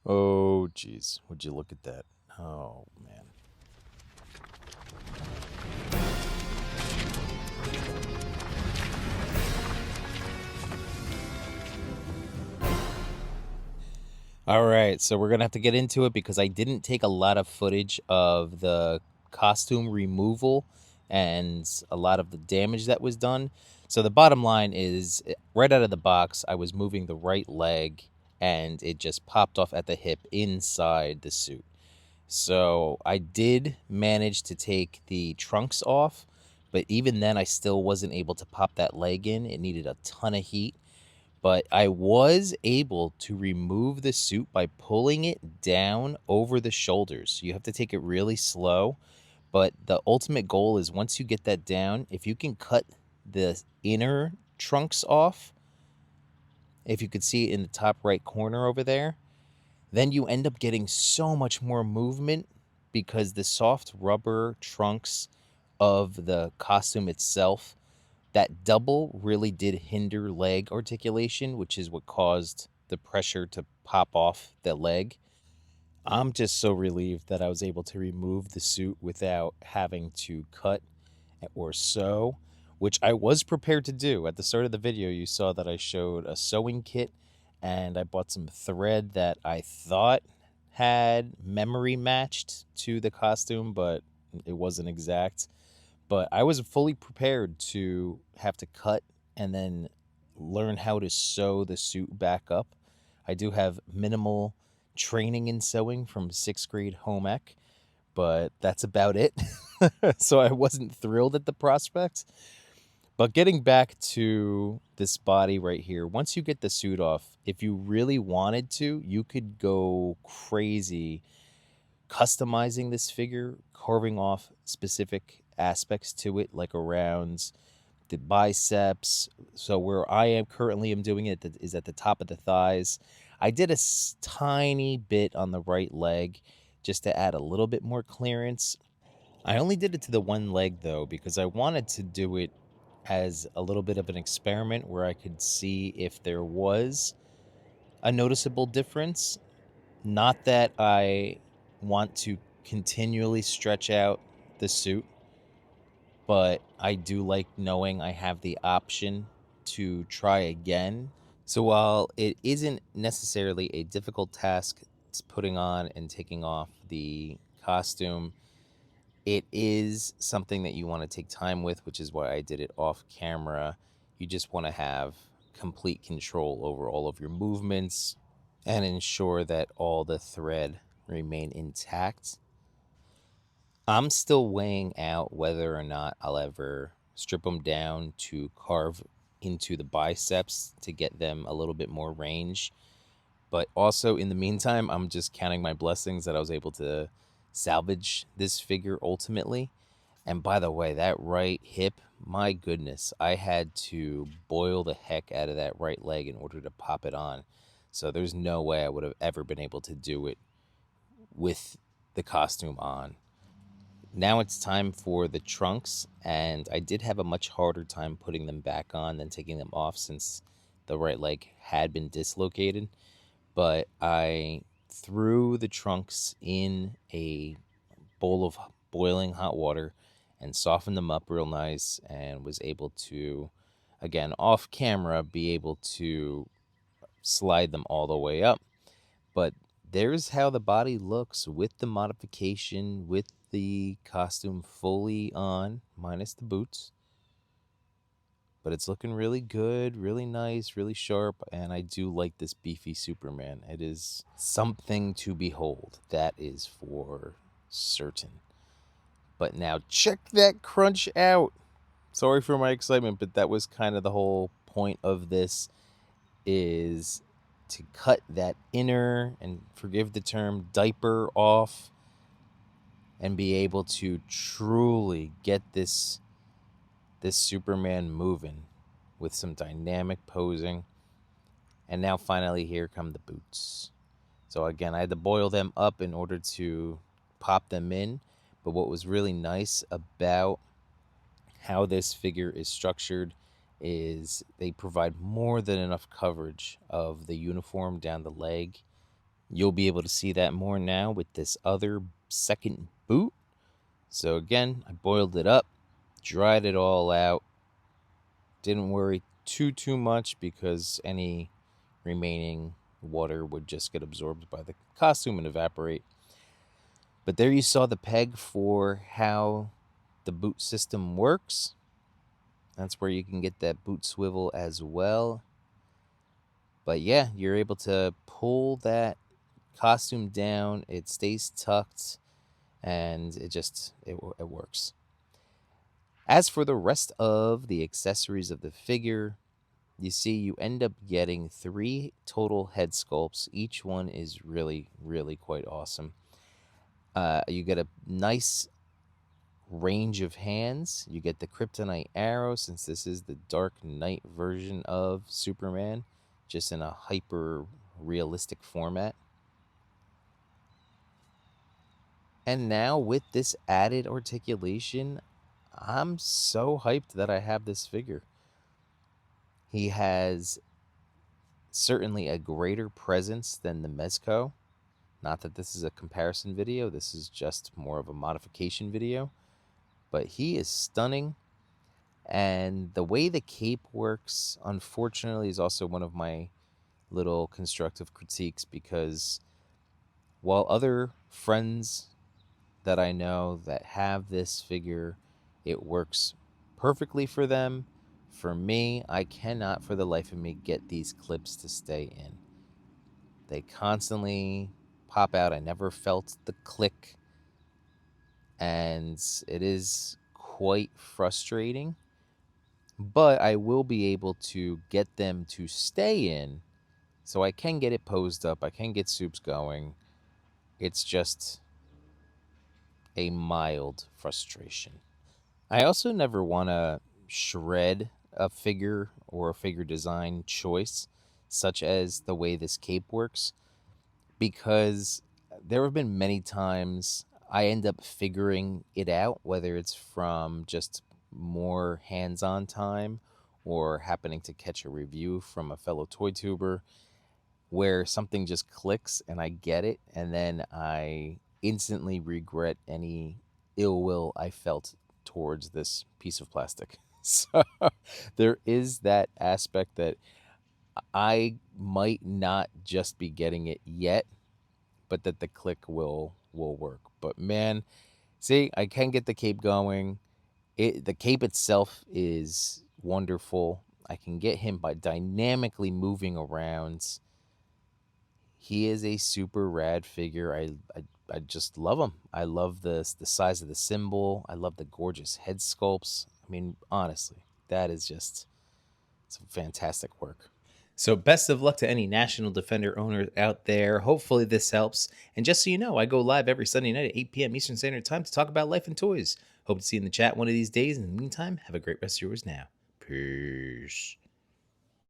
Oh, geez. Would you look at that? Oh, man. All right, so we're gonna have to get into it because I didn't take a lot of footage of the costume removal and a lot of the damage that was done. So the bottom line is, right out of the box, I was moving the right leg and it just popped off at the hip inside the suit. So I did manage to take the trunks off, but even then I still wasn't able to pop that leg in. It needed a ton of heat, but I was able to remove the suit by pulling it down over the shoulders. You have to take it really slow, but the ultimate goal is once you get that down, if you can cut the inner trunks off, if you could see it in the top right corner over there, then you end up getting so much more movement because the soft rubber trunks of the costume itself, that double really did hinder leg articulation, which is what caused the pressure to pop off the leg. I'm just so relieved that I was able to remove the suit without having to cut or sew, which I was prepared to do. At the start of the video, you saw that I showed a sewing kit and I bought some thread that I thought had memory matched to the costume, but it wasn't exact. But I was fully prepared to have to cut and then learn how to sew the suit back up. I do have minimal training in sewing from sixth grade home ec, but that's about it. So I wasn't thrilled at the prospect. But getting back to this body right here, once you get the suit off, if you really wanted to, you could go crazy customizing this figure, carving off specific aspects to it, like around the biceps. So where I am currently am doing it is at the top of the thighs. I did a tiny bit on the right leg just to add a little bit more clearance. I only did it to the one leg though because I wanted to do it as a little bit of an experiment where I could see if there was a noticeable difference. Not that I want to continually stretch out the suit, but I do like knowing I have the option to try again. So while it isn't necessarily a difficult task putting on and taking off the costume, it is something that you want to take time with, which is why I did it off camera. You just want to have complete control over all of your movements and ensure that all the thread remain intact. I'm still weighing out whether or not I'll ever strip them down to carve into the biceps to get them a little bit more range. But also, in the meantime, I'm just counting my blessings that I was able to salvage this figure ultimately. And by the way, that right hip, my goodness, I had to boil the heck out of that right leg in order to pop it on. So there's no way I would have ever been able to do it with the costume on. Now it's time for the trunks, and I did have a much harder time putting them back on than taking them off since the right leg had been dislocated. But I threw the trunks in a bowl of boiling hot water and softened them up real nice and was able to, again, off camera, be able to slide them all the way up. But there's how the body looks with the modification, with the costume fully on, minus the boots. But it's looking really good, really nice, really sharp, and I do like this beefy Superman. It is something to behold, that is for certain. But now check that crunch out. Sorry for my excitement, but that was kind of the whole point of this, is to cut that inner, and forgive the term, diaper off and be able to truly get this Superman moving with some dynamic posing. And now finally here come the boots. So again, I had to boil them up in order to pop them in. But what was really nice about how this figure is structured is they provide more than enough coverage of the uniform down the leg. You'll be able to see that more now with this other second boot. So again, I boiled it up, dried it all out. Didn't worry too much because any remaining water would just get absorbed by the costume and evaporate. But there you saw the peg for how the boot system works. That's where you can get that boot swivel as well. But yeah, you're able to pull that costume down. It stays tucked, and it works. As for the rest of the accessories of the figure, you see you end up getting 3 total head sculpts. Each one is really quite awesome. You get a nice range of hands. You get the kryptonite arrow, since this is the Dark Knight version of Superman, just in a hyper realistic format. And now with this added articulation, I'm so hyped that I have this figure. He has certainly a greater presence than the Mezco. Not that this is a comparison video, this is just more of a modification video. But he is stunning. And the way the cape works, unfortunately, is also one of my little constructive critiques, because while other friends that I know that have this figure, it works perfectly for them. For me, I cannot for the life of me get these clips to stay in. They constantly pop out. I never felt the click, and it is quite frustrating. But I will be able to get them to stay in, so I can get it posed up. I can get soups going. It's just a mild frustration. I also never want to shred a figure or a figure design choice, such as the way this cape works, because there have been many times I end up figuring it out, whether it's from just more hands on time or happening to catch a review from a fellow toy tuber, where something just clicks and I get it, and then I instantly regret any ill will I felt towards this piece of plastic. So there is that aspect that I might not just be getting it yet, but that the click will work. But man, see, I can get the cape going. The cape itself is wonderful. I can get him by dynamically moving around. He is a super rad figure. I just love him. I love the size of the symbol. I love the gorgeous head sculpts. I mean, honestly, that is just some fantastic work. So, best of luck to any National Defender owners out there. Hopefully, this helps. And just so you know, I go live every Sunday night at 8 p.m. Eastern Standard Time to talk about life and toys. Hope to see you in the chat one of these days. In the meantime, have a great rest of yours now. Peace.